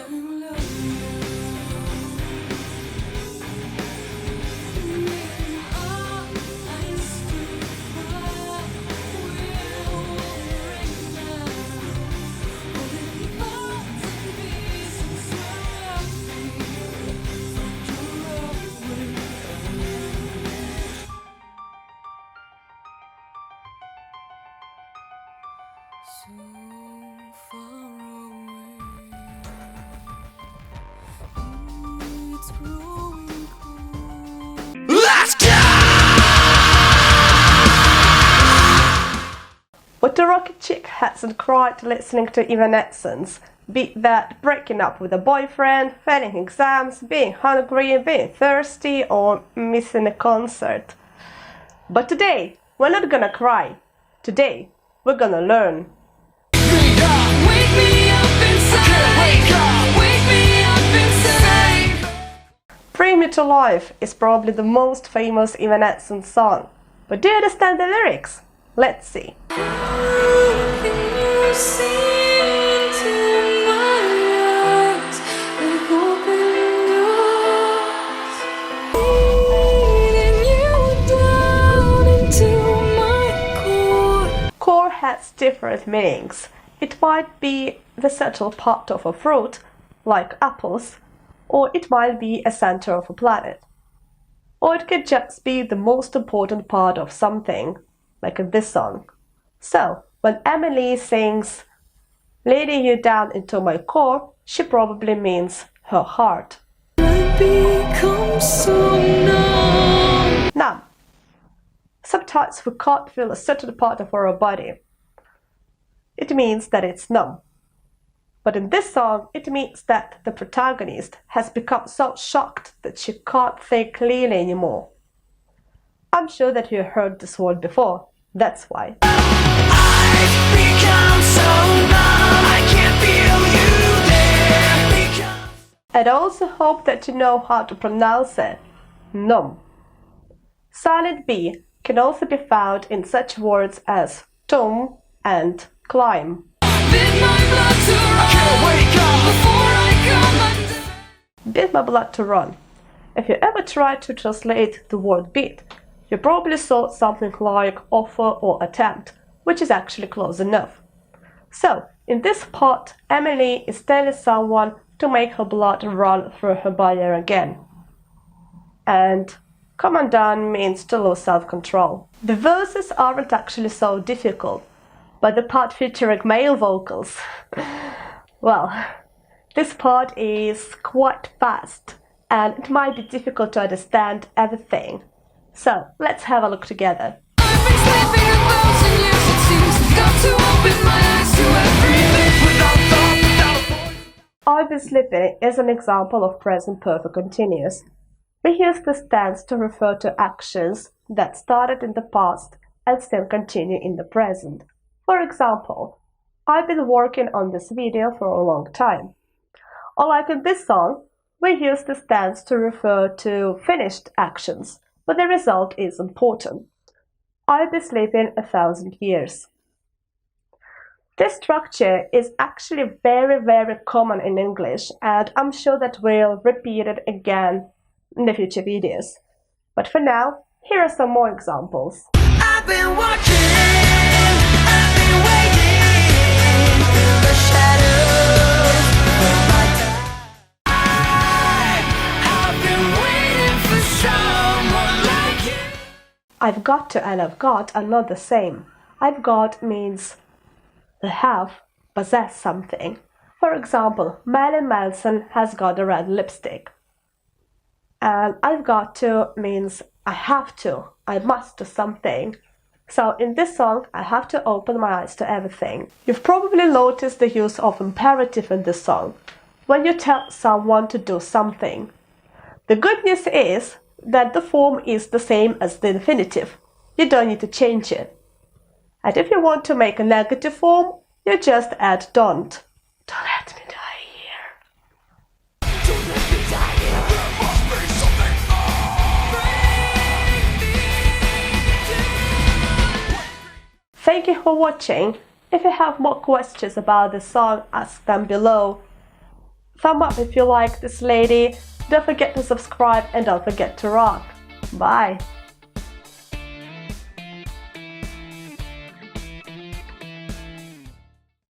So far away, it's growing cold. Let's go! What the rocket chick hasn't cried listening to Evanescence, be that breaking up with a boyfriend, failing exams, being hungry, being thirsty, or missing a concert. But today, we're not gonna cry. Today, we're gonna learn. Bring Me to Life is probably the most famous Evanescence song. But do you understand the lyrics? Let's see. Core has different meanings. It might be the central part of a fruit, like apples, or it might be a center of a planet. Or it could just be the most important part of something, like in this song. So, when Emily sings, "Leading you down into my core," she probably means her heart. Numb. Sometimes we can't feel a certain part of our body. It means that it's numb. But in this song, it means that the protagonist has become so shocked that she can't think clearly anymore. I'm sure that you heard this word before. That's why. I've become so numb, I can't feel you there. I'd also hope that you know how to pronounce it. Numb. Silent B can also be found in such words as tomb and climb. Bid my blood to run. I can't wake up before I come undone. Bid my blood to run. If you ever tried to translate the word bid, you probably saw something like offer or attempt, which is actually close enough. So, in this part, Emily is telling someone to make her blood run through her body again. And come undone means to lose self-control. The verses aren't actually so difficult, but the part featuring male vocals, well, this part is quite fast and it might be difficult to understand everything. So, let's have a look together. I've been sleeping 1,000 years, it seems. Got to open my eyes to everything without thought, without a voice. I've been sleeping is an example of present perfect continuous. We use this tense to refer to actions that started in the past and still continue in the present. For example, I've been working on this video for a long time. Or like in this song, we use this tense to refer to finished actions, but the result is important. I've been sleeping 1,000 years. This structure is actually very common in English, and I'm sure that we'll repeat it again in the future videos. But for now, here are some more examples. I've been watching, I've been waiting in the shadows for my time. I've been waiting for someone like you. I've got to and I've got are not the same. I've got means to have, possess something. For example, Marilyn Manson has got a red lipstick. And I've got to means I have to, I must do something. So in this song, I have to open my eyes to everything. You've probably noticed the use of imperative in this song, when you tell someone to do something. The good news is that the form is the same as the infinitive. You don't need to change it. And if you want to make a negative form, you just add don't. Don't let me die here. Don't let me die here. There must be something more. Thank you for watching. If you have more questions about the song, ask them below. Thumb up if you like this lady. Don't forget to subscribe and don't forget to rock. Bye.